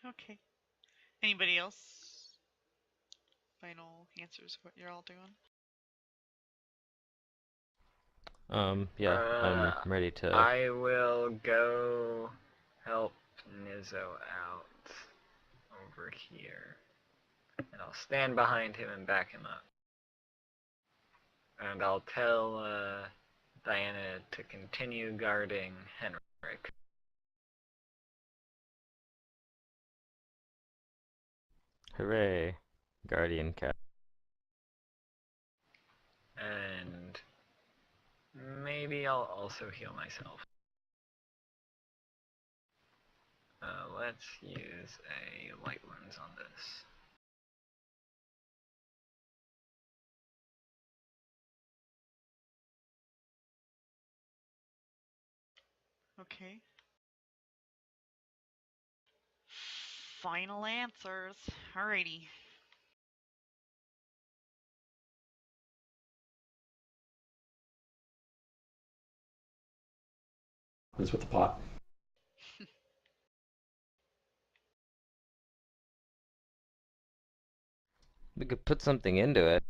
Okay. Anybody else? Final answers what you're all doing? Yeah, I'm ready to. I will go help Nizzo out over here. And I'll stand behind him and back him up. And I'll tell Diana to continue guarding Henrik. Hooray! Guardian cat. And maybe I'll also heal myself. Let's use a light lens on this. Okay. Final answers. Alrighty. Who's with the pot? We could put something into it.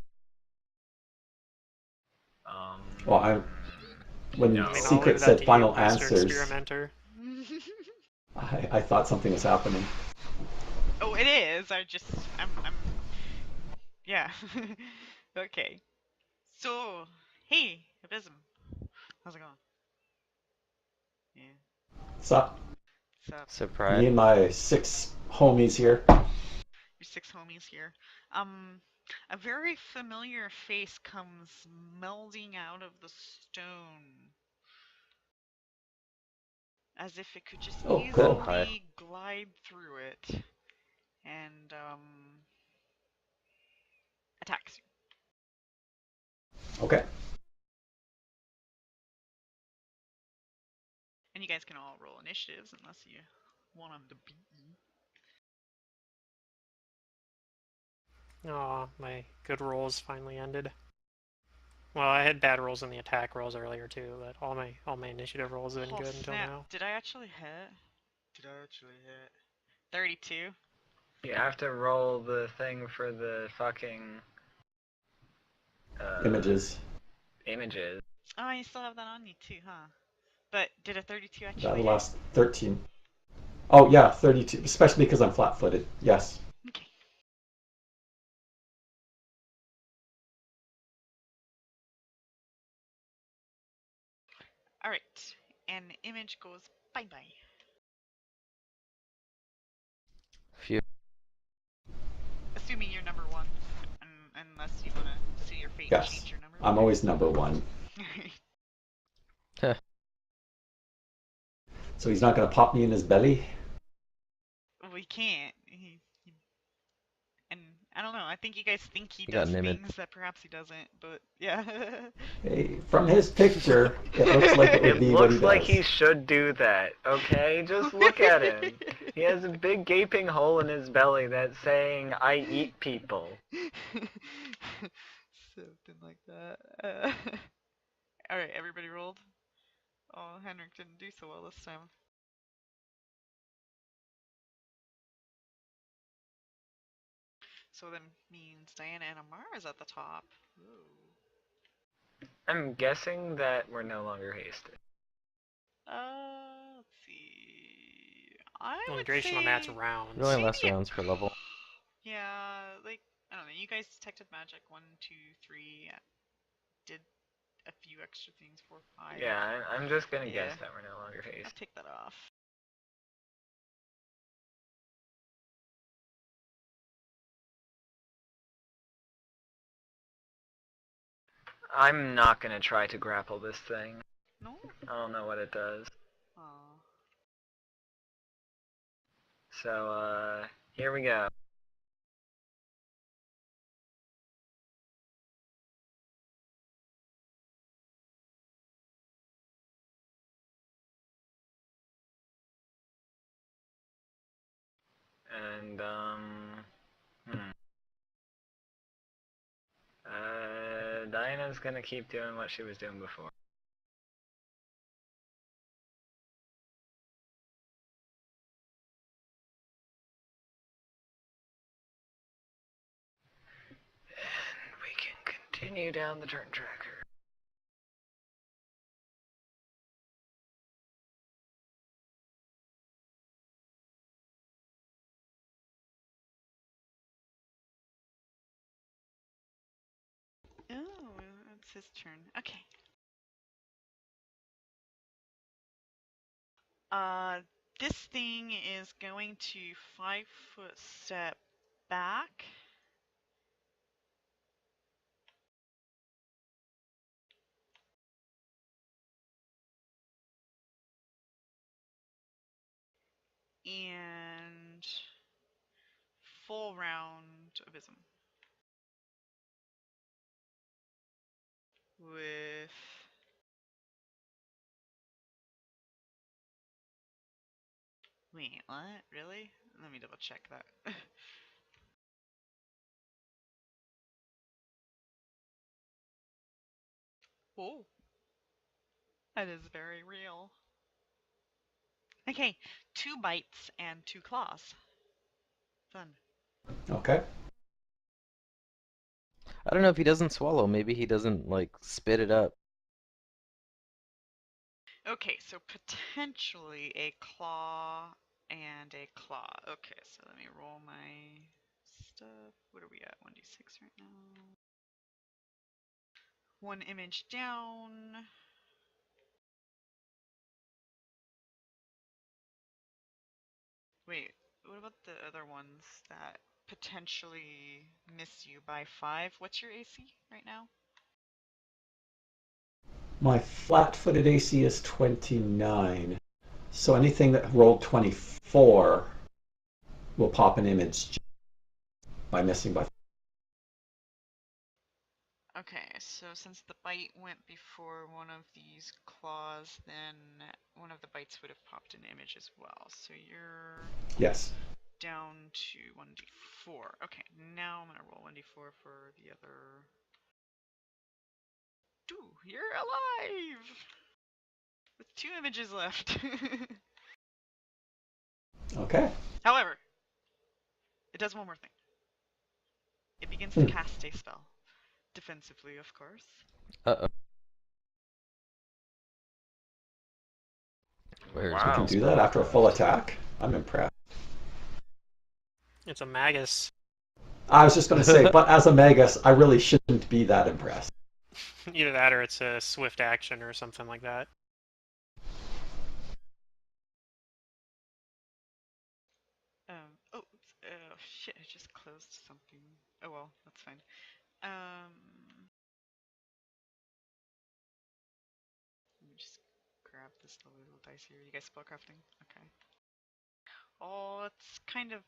Well, when no. Secret said final Mr. answers, Experimenter. I thought something was happening. Oh, it is. I'm yeah. Okay. So, hey, Abysm. How's it going? Yeah. Sup? What's up? Surprise. Me and my 6 homies here. Your 6 homies here. A very familiar face comes melding out of the stone. As if it could just Oh, cool. easily glide through it. And, attacks you. Okay. And you guys can all roll initiatives unless you want them to beat you. Aw, my good rolls finally ended. Well, I had bad rolls in the attack rolls earlier too, but all my initiative rolls have been good until now. Did I actually hit? 32? You have to roll the thing for the fucking Images. Images. Oh, you still have that on you too, huh? But did a 32 actually That hit? last 13. Oh, yeah, 32. Especially because I'm flat-footed. Yes. Okay. Alright. And image goes bye-bye. Phew. Assuming you're number 1. Unless you want to see your fate and Yes. change your number. I'm always number 1. Heh. So he's not going to pop me in his belly? We can't. And I don't know. I think you guys think he You got does an image. things that perhaps he doesn't. But yeah. Hey, from his picture, it looks like it would It be what he looks like does. he should do that, okay? Just look at him. He has a big gaping hole in his belly that's saying, I eat people. Something like that. Alright, everybody rolled. Oh, Henrik didn't do so well this time. So then means Diana and Amara is at the top. Ooh. I'm guessing that we're no longer hasted. Let's see. I Well, would duration say on that's rounds. It only maybe lasts rounds per level. Yeah, like I don't know. You guys detected magic 1, 2, 3. Did a few extra things 4, 5. Yeah, I'm just gonna Yeah. guess that we're no longer I'll hasted. take that off. I'm not gonna try to grapple this thing. No? I don't know what it does. Aw. So, here we go. And, Diana's gonna keep doing what she was doing before. continue down the turn tracker. Oh, it's his turn. Okay. This thing is going to 5-foot step back. And full round abysm. With wait, what? Really? Let me double check that. Oh, that is very real. Okay, 2 bites and 2 claws. Fun. Okay. I don't know if he doesn't swallow. Maybe he doesn't, like, spit it up. Okay, so potentially a claw and a claw. Okay, so let me roll my stuff. What are we at? 1d6 right now. 1 image down. Wait, what about the other ones that potentially miss you by 5? What's your AC right now? My flat-footed AC is 29. So anything that rolled 24 will pop an image by missing by. Okay, so since the bite went before one of these claws, then one of the bites would have popped an image as well. So you're Yes. down to 1d4. Okay, now I'm gonna roll 1d4 for the other. Ooh, you're alive! With 2 images left. Okay. However, it does one more thing. It begins to cast a spell. Defensively, of course. Uh-oh. Where's You my can Wow. do that after a full attack? I'm impressed. It's a magus. I was just going to say, but as a Magus, I really shouldn't be that impressed. Either that or it's a swift action or something like that. Oh, shit, I just closed something. Oh well, that's fine. Let me just grab this little dice here. You guys spellcrafting? Okay. Oh, it's kind of,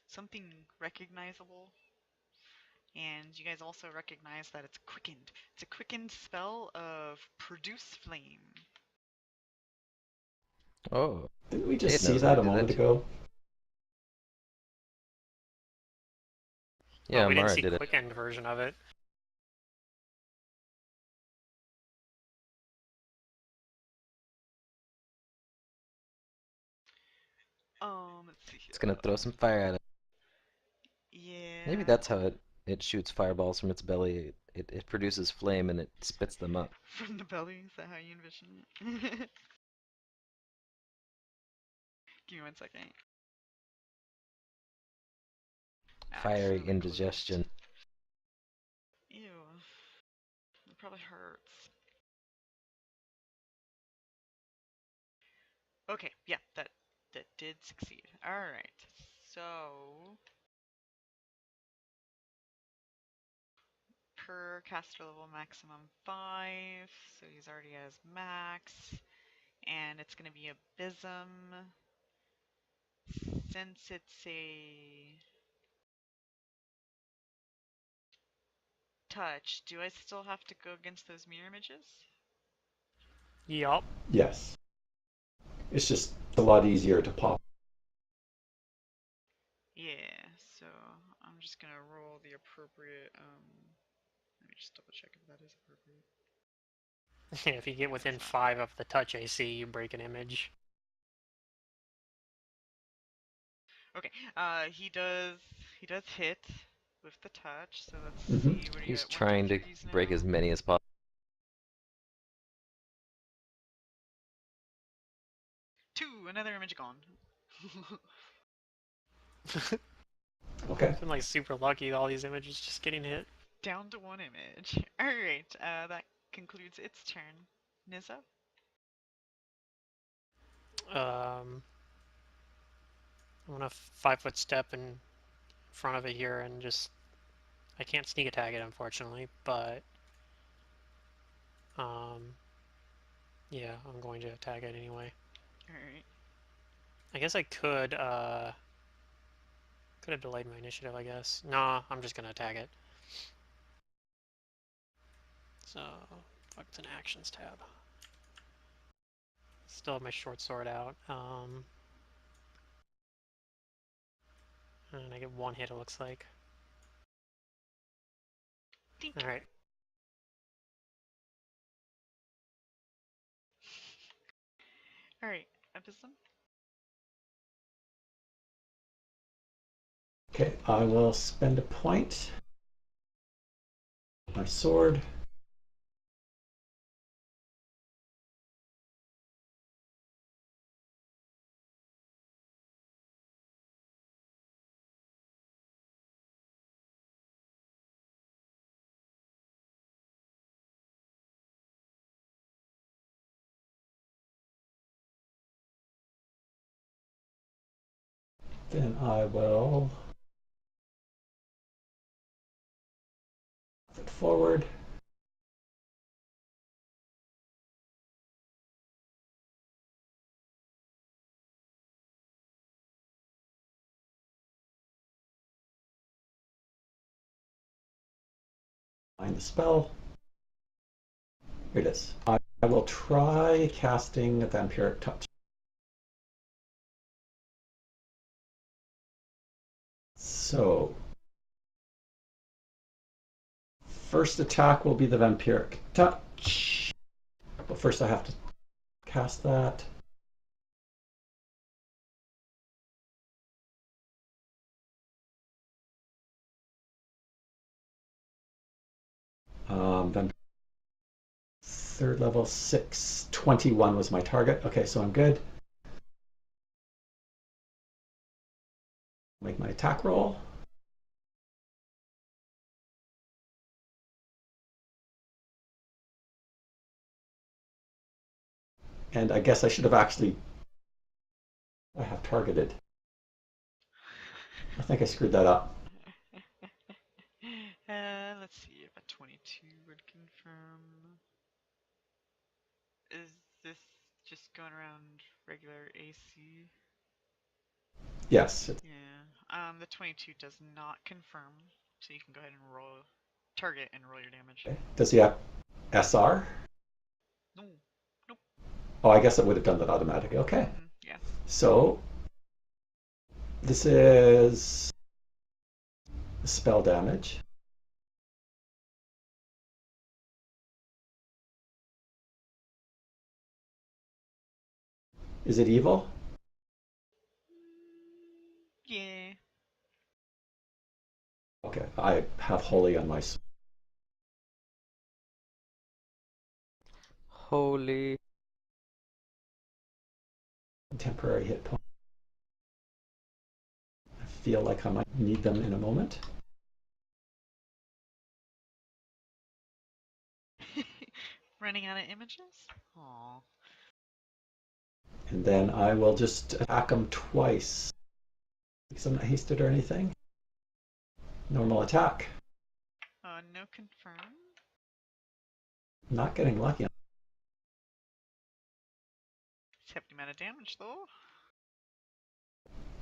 something recognizable. And you guys also recognize that it's quickened. It's a quickened spell of Produce Flame. Oh, Didn't we just Jade see knows how to that a do that moment too. ago? Well, Yeah, we didn't Mara see did it. quickened version of it. Let's see It's gonna here. throw some fire at it. Maybe Yeah. that's how it shoots fireballs from its belly. It produces flame and it spits them up. From the belly, is that how you envision it? Give me 1 second. Fiery Accidentally closed. indigestion. Ew. It probably hurts. Okay, yeah, that did succeed. Alright. So per caster level maximum 5, so he's already at his max. And it's gonna be Abysm. Since it's a touch, do I still have to go against those mirror images? Yup. Yes. It's just a lot easier to pop. Yeah, so I'm just gonna roll the appropriate, let me just double check if that is appropriate. If you get Yeah, within it's not. 5 of the touch AC, you break an image. Okay, he does hit. with the touch. So let's Mhm. see. What are you He's at? trying to 133s now? break as many as possible. 2. Another image gone. Okay. Been like super lucky, all these images just getting hit. Down to 1 image. Alright, that concludes its turn. Nizza? I'm gonna 5-foot step in front of it here and just I can't sneak attack it unfortunately, but yeah, I'm going to attack it anyway. Alright. I guess I could have delayed my initiative, I guess. Nah, I'm just gonna attack it. So fuck, it's an actions tab. Still have my short sword out. And I get 1 hit, it looks like. Thank Alright. you. Alright, Abysm? Okay, I will spend a point. My sword. Then I will move it forward. Find the spell. Here it is. I will try casting a vampiric touch. So, first attack will be the vampiric touch. But first I have to cast that. Then third level 6, 21 was my target. Okay, so I'm good. Make my attack roll. And I guess I should have actually, I have targeted. I think I screwed that up. Let's see if a 22 would confirm. Is this just going around regular AC? Yes. Yeah. The 22 does not confirm, so you can go ahead and roll target and roll your damage. Okay. Does he have SR? No. Nope. Oh, I guess it would have done that automatically. Okay. Yeah. So this is spell damage. Is it evil? Yeah. Okay, I have holy on my sword. Holy. Temporary hit point. I feel like I might need them in a moment. Running out of images? Aw. And then I will just attack him twice. Because I'm not hasted or anything. Normal attack. No confirm. Not getting lucky. It's hefty amount of damage though.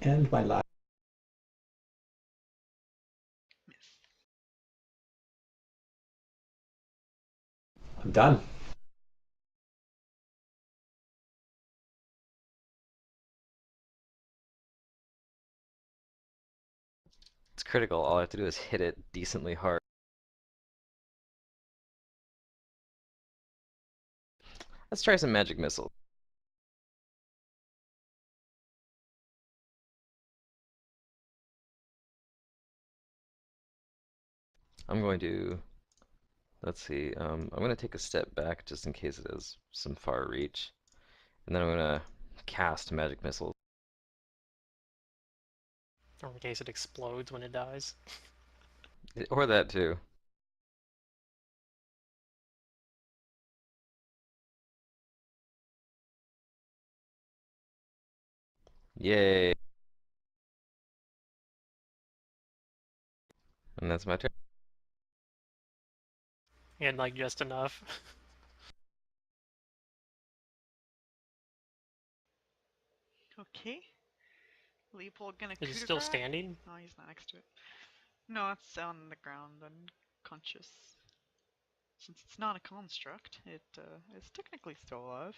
And my last. Miss. I'm done. It's critical. All I have to do is hit it decently hard. Let's try some magic missiles. I'm going to, let's see, I'm going to take a step back just in case it has some far reach. And then I'm going to cast magic missiles. Or in case it explodes when it dies. Or that too. Yay. And that's my turn. And like just enough. Okay. Leopold gonna Is it coup de still grace? standing? Oh, he's not next to it. No, it's on the ground, unconscious. Since it's not a construct, it is technically still alive.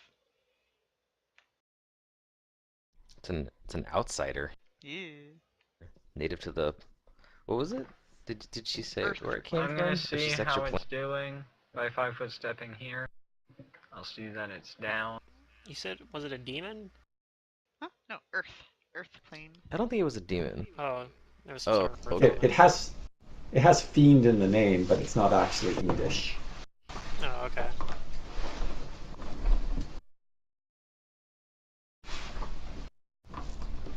It's an outsider. Yeah. Native to the, what was it? Did she say Earth. where it came I'm gonna from? Or see just how extra it's doing by 5-foot stepping here. I'll see that it's down. You said, was it a demon? Huh? No, Earth. Earth plane. I don't think it was a demon. Oh, there was some Oh, sort of okay. It has fiend in the name, but it's not actually Yiddish. Oh, okay.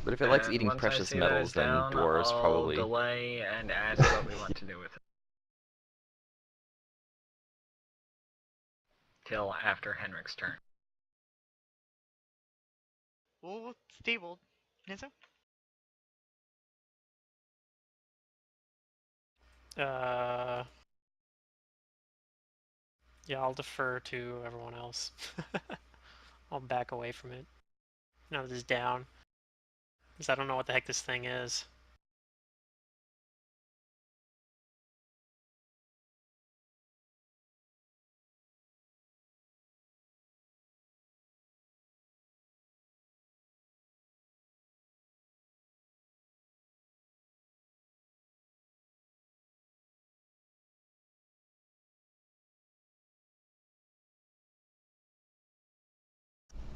But if it likes And eating once I precious see that metals, it's then down, dwarves I'll probably. delay and ask what we want to do with it. Till after Henrik's turn. Well, stable. Nizzo? Yeah, I'll defer to everyone else. I'll back away from it. Now that it's down. Because I don't know what the heck this thing is.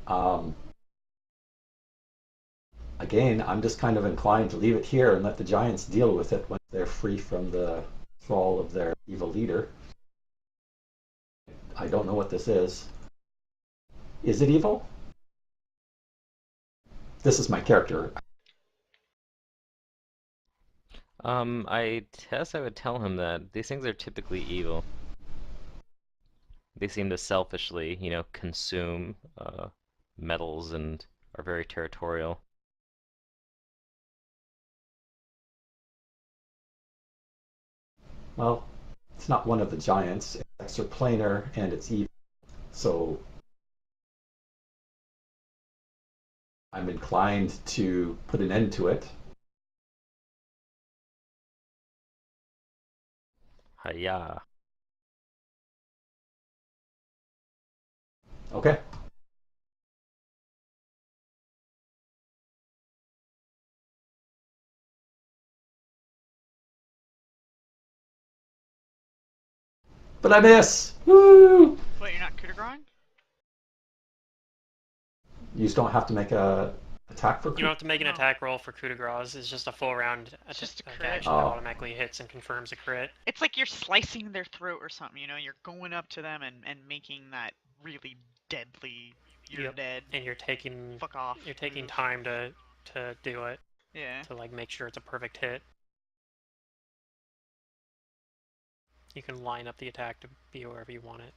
Um, Again, I'm just kind of inclined to leave it here and let the giants deal with it when they're free from the thrall of their evil leader. I don't know what this is. Is it evil? This is my character. I guess I would tell him that these things are typically evil. They seem to selfishly, consume metals and are very territorial. Well, it's not one of the giants. It's extraplanar and it's evil. So I'm inclined to put an end to it. Hiya. Okay. But I miss! Woo! What, you're not coup de grace? You just don't have to make a attack for You don't have to make an No. attack roll for coup de grace. It's just a full round It's just a crit. action that automatically hits and confirms a crit. It's like you're slicing their throat or something, you're going up to them and making that really deadly, you're Yep. dead, And you're taking fuck off. move. time to do it. Yeah. To like make sure it's a perfect hit. You can line up the attack to be wherever you want it.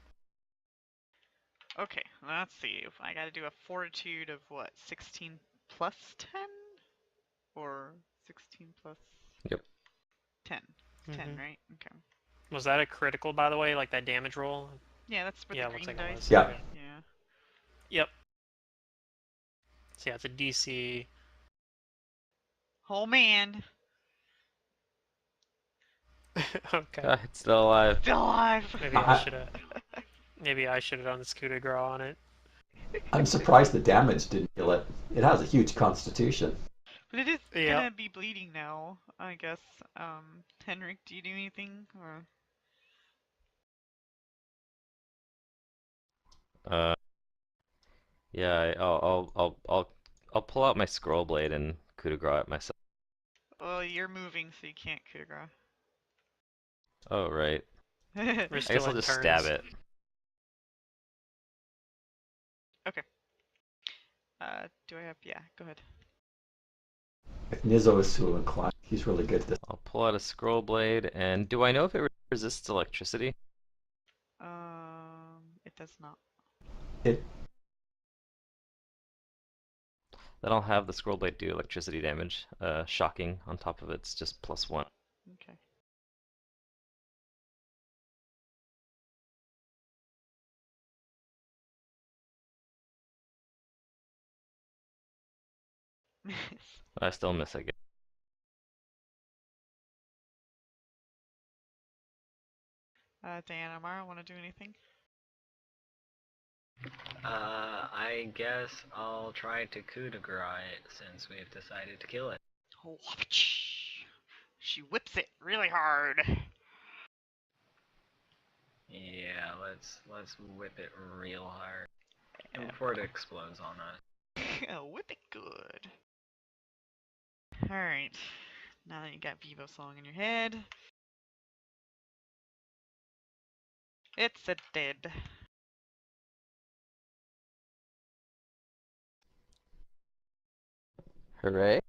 Okay, let's see. If I gotta do a fortitude of what, 16 plus 10? Or 16 plus Yep. 10? 10, Mhm. right? Okay. Was that a critical, by the way? Like that damage roll? Yeah, that's with Yeah, the looks green like it dice. was. Yeah. Okay. Yeah. Yep. So yeah, it's a DC. Oh man, Okay. It's still alive. still alive. Maybe I should have done the coup de grace on it. I'm surprised the damage didn't kill it. It has a huge constitution. But it is Yep. gonna be bleeding now, I guess. Henrik, do you do anything? Or Yeah, I'll pull out my scroll blade and coup de grace at myself. well, you're moving, so you can't coup de grace. Oh, right. We're I still guess I'll in just turns. stab it. Okay. Do I have? Yeah, go ahead. If Nizzo is so inclined, he's really good at this. I'll pull out a scroll blade, and do I know if it resists electricity? It does not. It Then I'll have the scroll blade do electricity damage. Shocking on top of it's just +1. Okay. I still miss, I guess. Diana, Mara, want to do anything? I guess I'll try to coup de grace it since we've decided to kill it. Oh, she whips it really hard. Yeah, let's whip it real hard. And before it explodes on us. Whip it good. Alright. Now that you got Vivo song in your head, it's a dead. Hooray.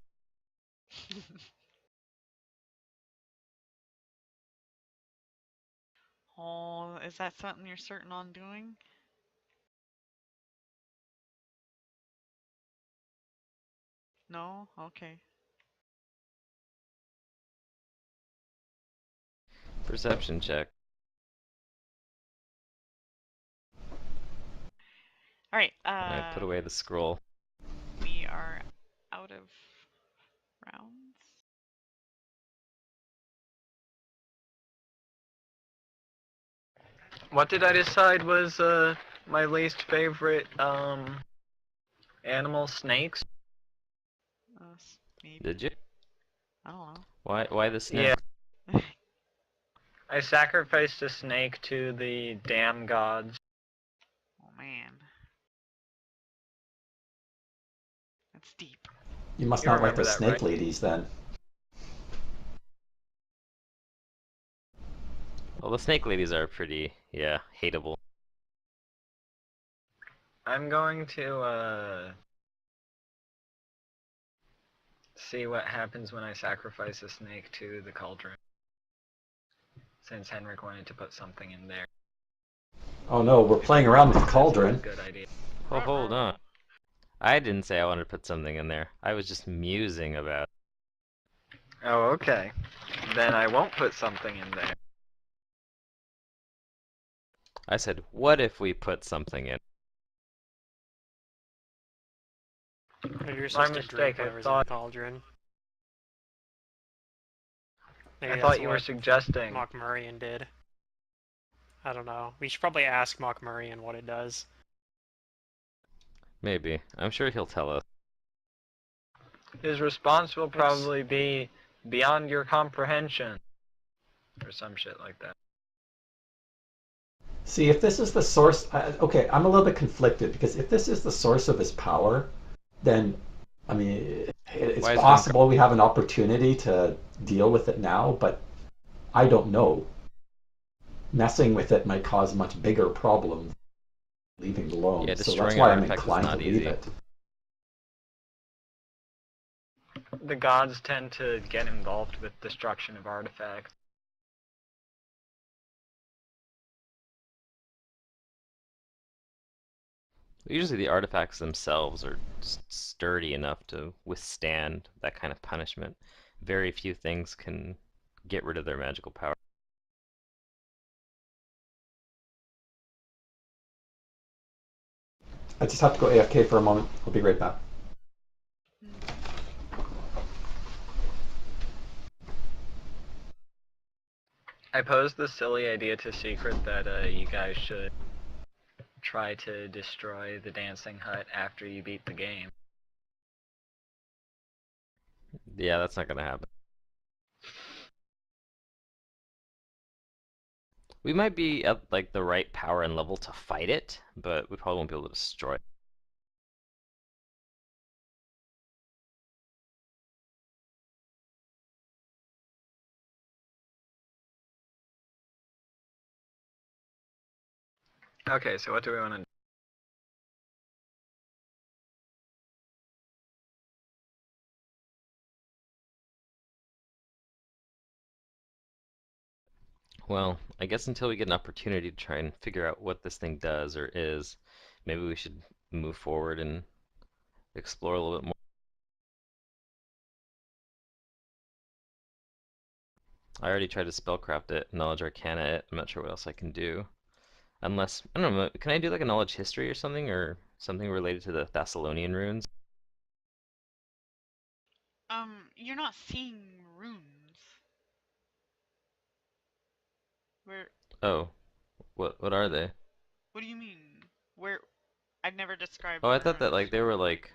Oh, is that something you're certain on doing? No? Okay. Perception check. Alright, I put away the scroll. we are out of rounds. What did I decide was my least favorite animal? Snakes? Maybe. Did you? I don't know. Why the snake? Yeah. I sacrificed a snake to the damn gods. Oh man. That's deep. You must You not like remember the that, snake right? ladies then. Well, the snake ladies are pretty, yeah, hateable. I'm going to see what happens when I sacrifice a snake to the cauldron. Since Henrik wanted to put something in there. Oh no, we're playing around with the That's not a cauldron. good idea. Oh, hold on. I didn't say I wanted to put something in there. I was just musing about it. Oh, okay. Then I won't put something in there. I said, what if we put something in? Maybe you're My supposed to mistake, drink I whatever's in thought- the cauldron. Maybe I that's thought you were what suggesting. Mockmurian did. I don't know. We should probably ask Mockmurian what it does. Maybe. I'm sure he'll tell us. His response will probably be beyond your comprehension. Or some shit like that. See, if this is the source, okay, I'm a little bit conflicted because if this is the source of his power, then, I mean, it's Why is it possible we have an opportunity to deal with it now, but I don't know. Messing with it might cause much bigger problems than leaving it alone. Yeah, So that's destroying why I'm artifacts is inclined to not leave easy. it. The gods tend to get involved with destruction of artifacts. Usually the artifacts themselves are sturdy enough to withstand that kind of punishment. Very few things can get rid of their magical power. I just have to go AFK for a moment. I'll be right back. I posed the silly idea to Secret that you guys should try to destroy the dancing hut after you beat the game. Yeah, that's not gonna happen. We might be at like the right power and level to fight it, but we probably won't be able to destroy it. Okay, so what do we want to do? Well, I guess until we get an opportunity to try and figure out what this thing does or is, maybe we should move forward and explore a little bit more. I already tried to spellcraft it, knowledge arcana it. I'm not sure what else I can do. Unless, I don't know, can I do like a knowledge history or something related to the Thessalonian runes? You're not seeing runes. Where? Oh, what are they? What do you mean? Where? I've never described Oh, I thought that runes. like they were like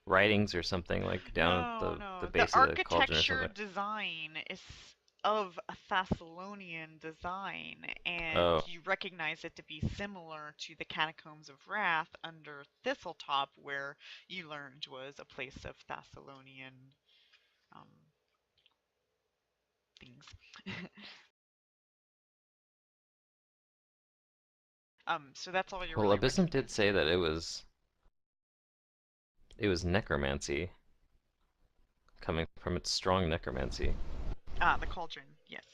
writings or something like down at No, the no. The base of the cauldron or architecture something. design is of a Thessalonian design, and Oh, you recognize it to be similar to the Catacombs of Wrath under Thistletop, where you learned was a place of Thessalonian um, things. So that's all you're well, really Abyssum did say recognizing. that it was necromancy coming from its strong necromancy. Ah, the cauldron. Yes,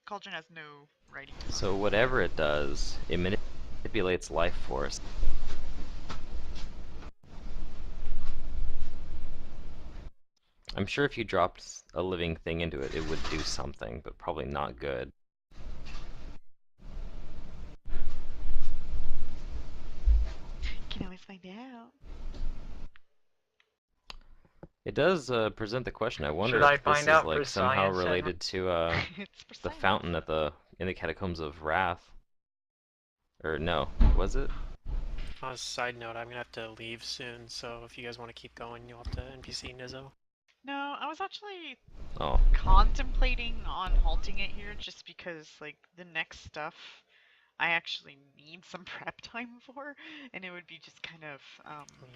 cauldron has no writings on So it. whatever it does, it manipulates life force. I'm sure if you dropped a living thing into it, it would do something, but probably not good. Can always find out. It does present the question. I wonder Should I if this find is out for like somehow science at related to It's for the science. fountain at in the catacombs of Wrath. Or no, was it? On a side note, I'm gonna have to leave soon, so if you guys want to keep going, you'll have to NPC Nizzo. No, I was actually Oh, contemplating on halting it here just because, like, the next stuff I actually need some prep time for, and it would be just kind of,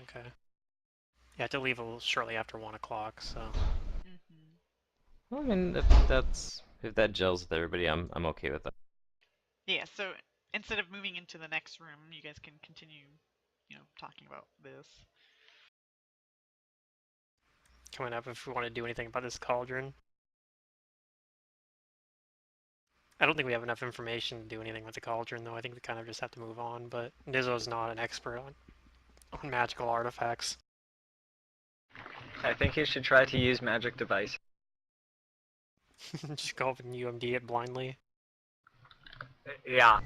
Okay. You have to leave a little shortly after 1 o'clock, so. mhm. well, I mean, if that gels with everybody, I'm okay with that. Yeah, so instead of moving into the next room, you guys can continue, talking about this. Coming up, if we want to do anything about this cauldron. I don't think we have enough information to do anything with the cauldron, though. I think we kind of just have to move on, but Nizzo's not an expert on magical artifacts. I think you should try to use magic device. Just go up and UMD it blindly. Yeah.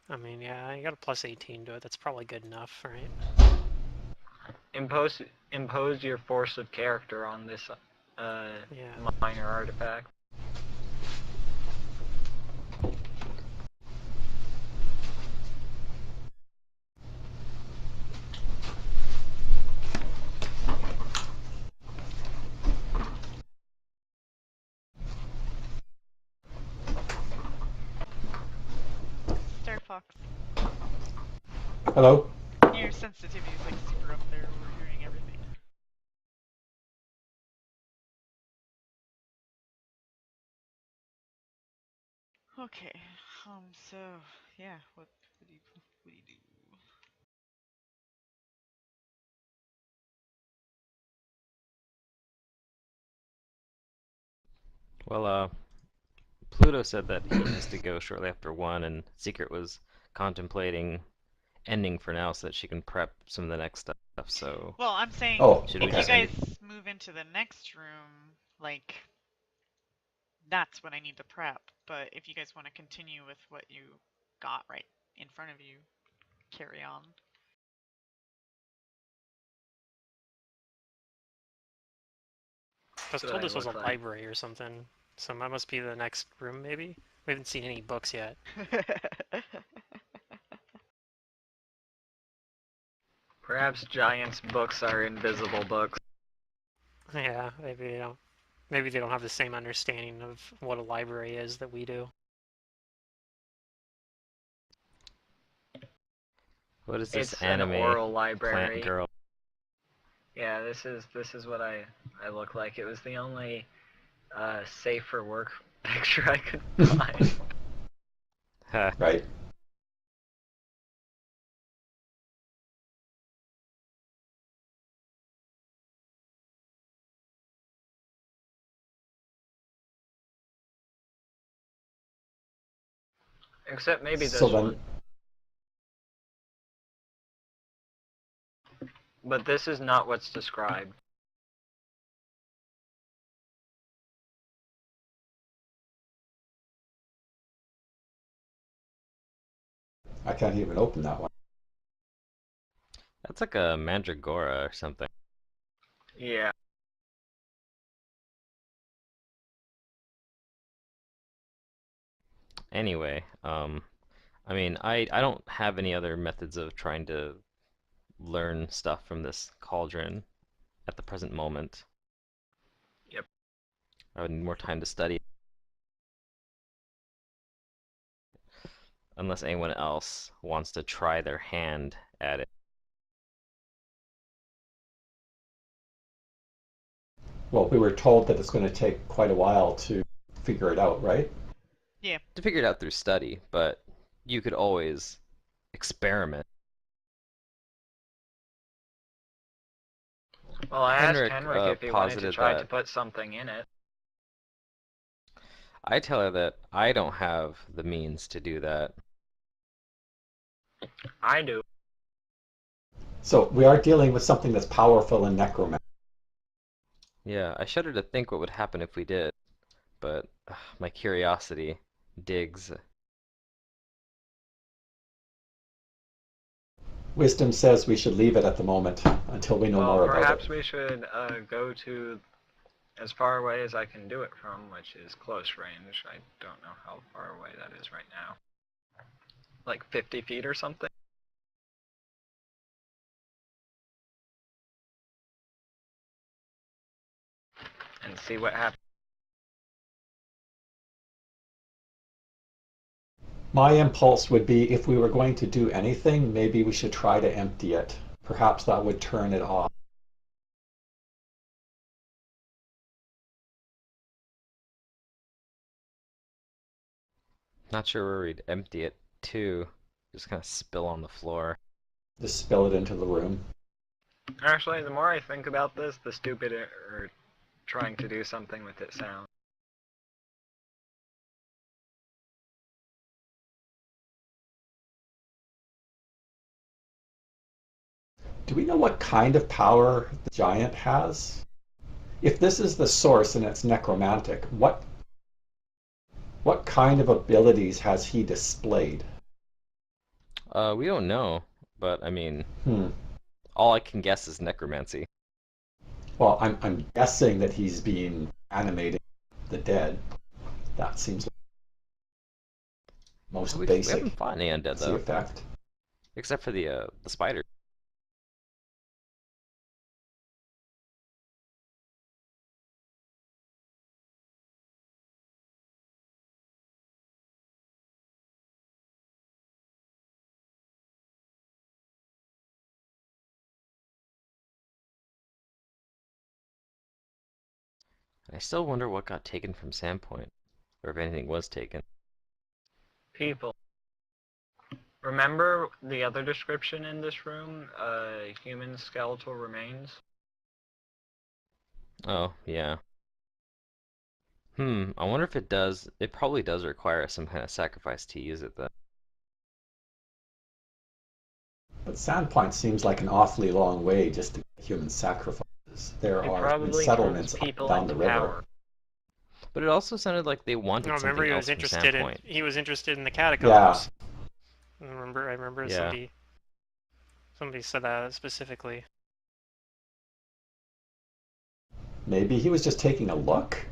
I mean, yeah, you got a plus 18 to it. That's probably good enough, right? Impose your force of character on this Yeah. minor artifact. Star Fox, Hello? your sensitivity is like super up there. We're hearing everything. Okay. So yeah, what do you do? Well, Pluto said that he has to go shortly after 1, and Secret was contemplating ending for now so that she can prep some of the next stuff, so Well, I'm saying Oh, should we if you just okay. guys move into the next room, like, that's what I need to prep. But if you guys want to continue with what you got right in front of you, carry on. I was That's told what I this was a look like. library or something, so that must be the next room, maybe? We haven't seen any books yet. Perhaps Giant's books are invisible books. Yeah, maybe they don't have the same understanding of what a library is that we do. what is this It's an anime oral plant library. girl? Yeah, this is what I look like. It was the only safe for work picture I could find. Ha. Right. Except maybe this So then, one. But this is not what's described. I can't even open that one. That's like a mandragora or something. Yeah. Anyway, I mean, I don't have any other methods of trying to learn stuff from this cauldron at the present moment. Yep. I would need more time to study. Unless anyone else wants to try their hand at it. Well, we were told that it's going to take quite a while to figure it out, right? Yeah. To figure it out through study, but you could always experiment. Well, I asked Henrik Henrik if he wanted to posited try to that put something in it. I tell her that I don't have the means to do that. I do. So we are dealing with something that's powerful in necromancy. Yeah, I shudder to think what would happen if we did, but my curiosity digs. Wisdom says we should leave it at the moment until we know Well, more about perhaps it. we should go to as far away as I can do it from, which is close range. I don't know how far away that is right now. Like 50 feet or something? And see what happens. My impulse would be if we were going to do anything, maybe we should try to empty it. Perhaps that would turn it off. Not sure where we'd empty it to. Just kind of spill on the floor. Just spill it into the room. Actually, the more I think about this, the stupider trying to do something with it sounds. Do we know what kind of power the giant has? If this is the source and it's necromantic, what kind of abilities has he displayed? We don't know, but I mean, Hmm. all I can guess is necromancy. Well, I'm guessing that he's been animating the dead. That seems like the most We basic haven't fought any undead the though, effect. except for the spider. I still wonder what got taken from Sandpoint, or if anything was taken. People. Remember the other description in this room? Human skeletal remains? Oh, yeah. I wonder if it does. It probably does require some kind of sacrifice to use it, though. But Sandpoint seems like an awfully long way just to get human sacrifices. There It are probably turns settlements up and people down the into river. power. But it also sounded like they No, wanted remember something he else was from interested in Sandpoint. he was interested in the Yeah, catacombs. I remember Yeah. somebody said that specifically. maybe he was just taking a look.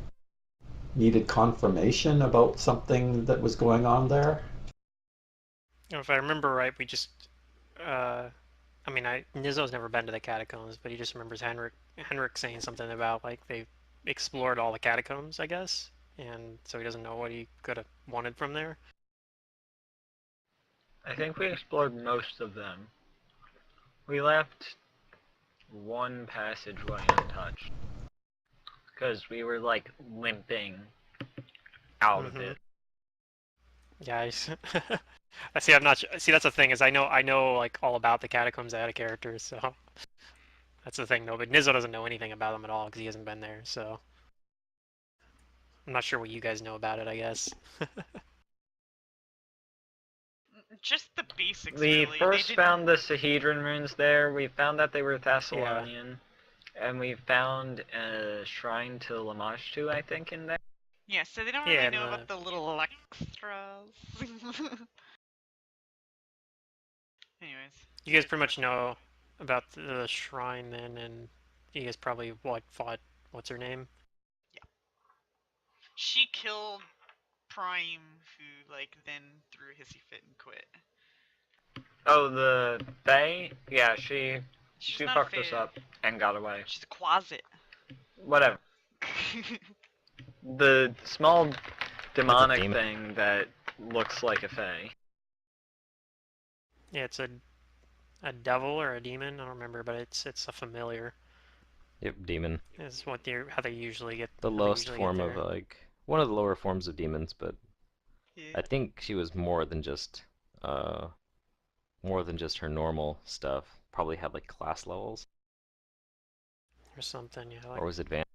Needed confirmation about something that was going on there. If I remember right, we just I mean, Nizzo's never been to the catacombs, but he just remembers Henrik saying something about like they explored all the catacombs, I guess, and so he doesn't know what he could have wanted from there. I think we explored most of them. We left one passageway untouched. Because we were like limping out of Mm-hmm. it. Yeah, I see. I'm not. See, that's the thing is I know like all about the catacombs out of characters, so that's the thing though. But Nizzo doesn't know anything about them at all because he hasn't been there. So I'm not sure what you guys know about it. I guess. just the basics, We really. first They found the Sahedron runes there. We found that they were Thessalonian. And we found a shrine to Lamashtu, I think, in there. Yeah, so they don't Yeah, really and know about the little extras. Anyways. you guys pretty much know about the shrine then, and you guys probably fought what's her name? Yeah. She killed Prime, who then threw a hissy fit and quit. Oh, the Fae? Yeah, she She's not fucked a us fae. up and got away. She's a quasit. Whatever. The small demonic demon. thing that looks like a Fae. Yeah, it's a devil or a demon. I don't remember, but it's a familiar. Yep, demon. Is what they how they usually get. The how they lowest usually form get of there. one of the lower forms of demons, but Yeah. I think she was more than just her normal stuff. Probably had like class levels, Or something. Yeah, like or was advanced.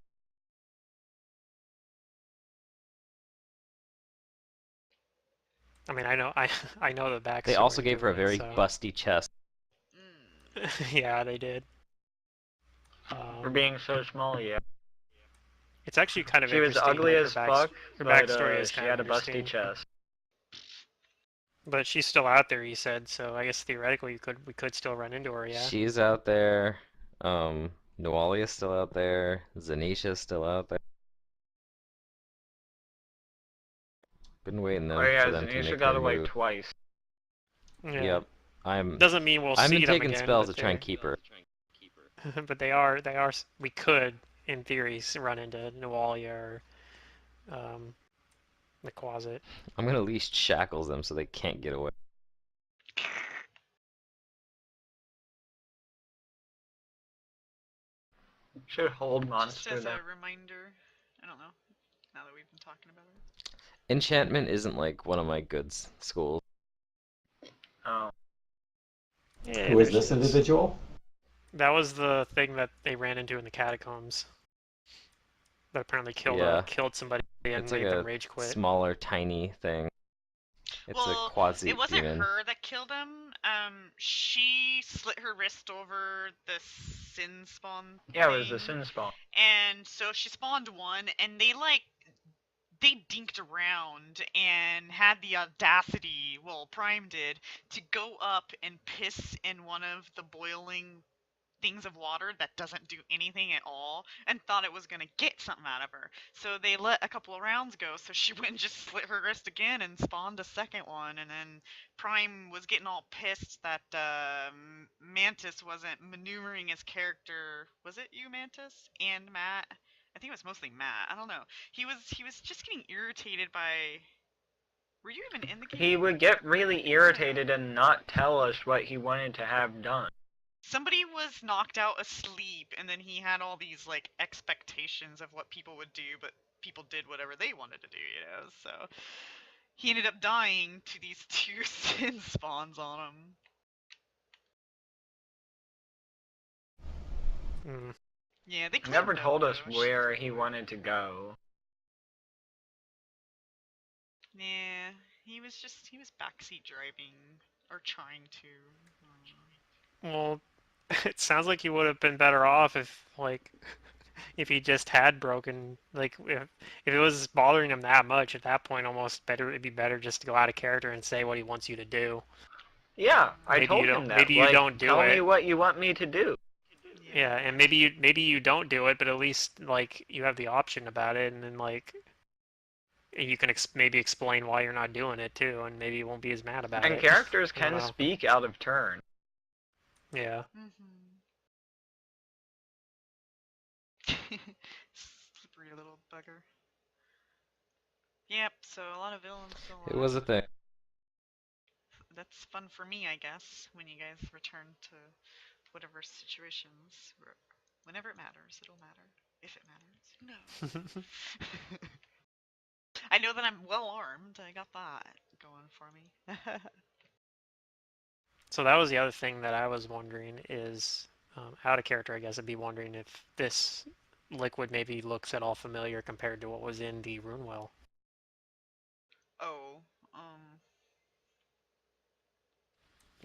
I mean, I know I know the backstory. They also gave to her a it, very so. busty chest. Yeah, they did. For being so small, yeah. It's actually kind of She was interesting. ugly like, as her fuck, her but backstory is she kind had of a busty interesting. chest. But she's still out there, you said. So I guess theoretically, we could still run into her. Yeah. She's out there. Nualia's still out there. Zanisha's still out there. Been waiting Oh yeah, for them to Zanisha make got their away move. twice. Yeah. Yep. Doesn't mean we'll I've see been them taking again. spells but to try and keep her. but they are. We could, in theory, run into Nualia or the Closet. I'm gonna at least shackles them so they can't get away. Should hold Just monster as then. a reminder. I don't know. Now that we've been talking about it. Enchantment isn't like one of my good schools. Oh. Yeah, Who there is she this individual? That was the thing that they ran into in the catacombs. That apparently Yeah. killed somebody and It's like made them a rage quit. smaller, tiny thing. It's a quasi it wasn't demon. her that killed him. She slit her wrist over the sin spawn. Yeah, it was the thing, sin spawn. and so she spawned one, and they dinked around and had the audacity, well, Prime did, to go up and piss in one of the boiling things of water that doesn't do anything at all, and thought it was going to get something out of her. So they let a couple of rounds go, so she went and just slit her wrist again and spawned a second one, and then Prime was getting all pissed that Mantis wasn't maneuvering his character. Was it you, Mantis? And Matt? I think it was mostly Matt. I don't know. He was just getting irritated by. Were you even in the game? He would get really irritated and not tell us what he wanted to have done. Somebody was knocked out asleep, and then he had all these expectations of what people would do, but people did whatever they wanted to do, so he ended up dying to these two sin spawns on him. Mm. Yeah, they He never cleaned told up, us though. where he wanted to go. Yeah, he was backseat driving, or trying to. Well, it sounds like you would have been better off if he just had broken if it was bothering him that much at that point. Almost better it'd be better just to go out of character and say what he wants you to do. Yeah, I Maybe told you him don't. that. Maybe you don't do tell it. me what you want me to do. Yeah, and maybe you don't do it, but at least you have the option about it, and then you can maybe explain why you're not doing it too, and maybe you won't be as mad about And it. characters I don't can know. speak out of turn. Yeah. Slippery little bugger. Yep, so a lot of villains still alive. It was a thing. That's fun for me, I guess, when you guys return to whatever situations. Whenever it matters, it'll matter. If it matters, who knows? I know that I'm well armed. I got that going for me. So that was the other thing that I was wondering is, out of character, I guess I'd be wondering if this liquid maybe looks at all familiar compared to what was in the rune well. Oh,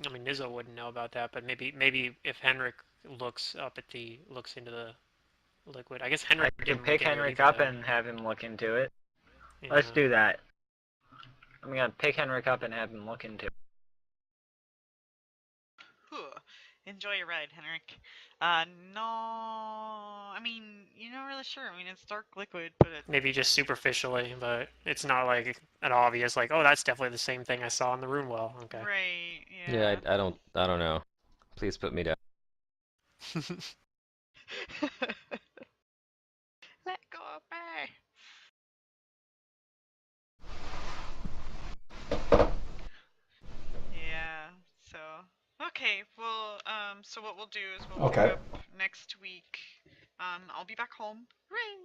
I mean, Nizzo wouldn't know about that, but maybe if Henrik looks into the liquid. I guess I Henrik can didn't pick look into it Henrik either, up though. and have him look into it. Yeah. Let's do that. I'm gonna pick Henrik up and have him look into it. Whew. Enjoy your ride, Henrik. No, I mean, you're not really sure. I mean, it's dark liquid, but it. Maybe just superficially, but it's not like an obvious like, oh, that's definitely the same thing I saw in the room well. Okay. Right. Yeah, Yeah. I don't know. Please put me down. Let go of me. Yeah. So. Okay. Well. So what we'll do is we'll pick Okay. up next week. I'll be back home. Hooray!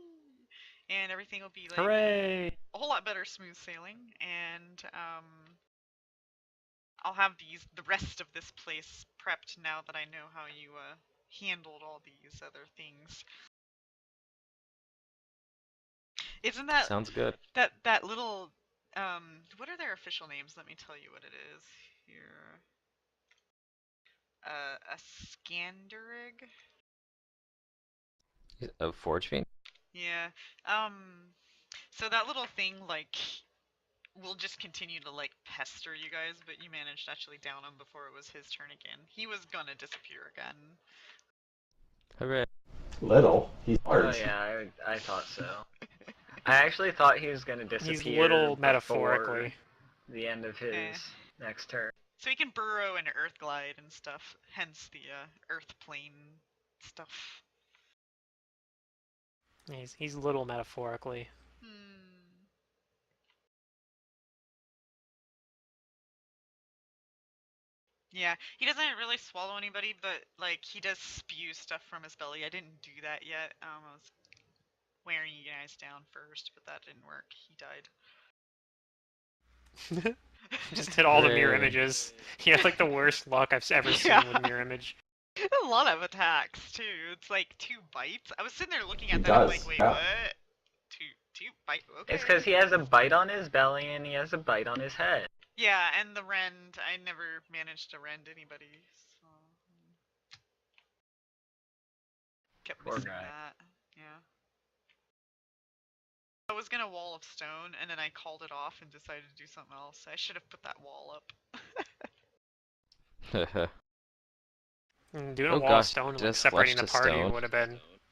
And everything will be like Hooray! a whole lot better, smooth sailing. And I'll have the rest of this place prepped now that I know how you handled all these other things. Isn't that Sounds good. that little what are their official names? Let me tell you what it is here. A Scanderig? A Forgefiend? Yeah. So that little thing like will just continue to like pester you guys, but you managed to actually down him before it was his turn again. He was gonna disappear again. Hooray. Little. He's Oh large. yeah, I thought so. I actually thought he was gonna disappear. He's little before metaphorically. the end of his Eh. next turn. So he can burrow and earth glide and stuff, hence the earth plane stuff. He's little metaphorically. Hmm. Yeah, he doesn't really swallow anybody, but like he does spew stuff from his belly. I didn't do that yet. I was wearing you guys down first, but that didn't work. He died. Just hit all the mirror Hooray. images. He had like the worst luck I've ever seen Yeah. with mirror image. A lot of attacks too. It's like 2 bites. I was sitting there looking He at that. I'm does, like, wait, yeah. what? Two bite. Okay. It's because he has a bite on his belly and he has a bite on his head. Yeah, and the rend. I never managed to rend anybody, so kept Poor missing guy. that. Yeah. I was gonna wall of stone, and then I called it off and decided to do something else. I should have put that wall up. Doing a Oh wall of gosh, stone and like just separating flesh the to party stone.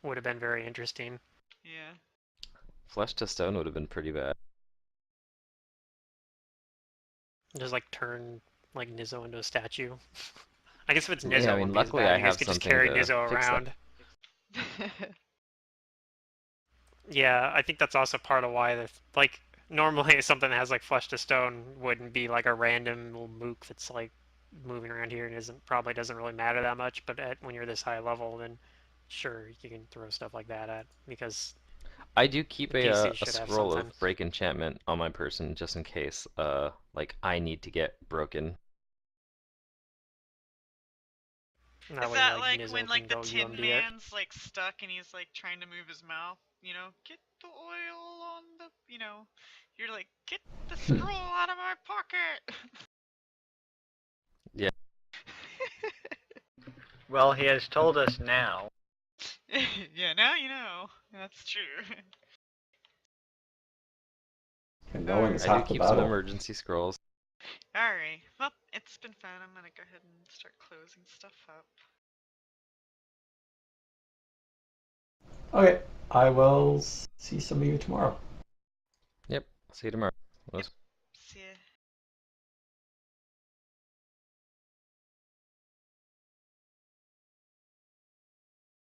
would have been very interesting. Yeah. Flesh to stone would have been pretty bad. Just like turn like Nizzo into a statue. I guess if it's Yeah, Nizzo, I it mean, wouldn't be as luckily bad. I You guys have could just something carry to Nizzo fix that. around. Yeah, I think that's also part of why like normally something that has like flesh to stone wouldn't be like a random little mook that's like moving around here and probably doesn't really matter that much. But when you're this high level, then sure you can throw stuff like that at because I do keep the a PC a should have scroll something. of break enchantment on my person just in case like I need to get broken. That Is way, that like like Nizzo when can like the go Tin UMD it. Man's like stuck and he's like trying to move his mouth? You know, get the oil on the. You know, you're like, get the scroll out of my pocket. Yeah. Well, he has told us now. Yeah, now you know. That's true. And knowing is I do half the keep some battle. emergency scrolls. Alright. Well, it's been fun. I'm gonna go ahead and start closing stuff up. Okay, I will see some of you tomorrow. Yep. See you tomorrow. Yep. See ya.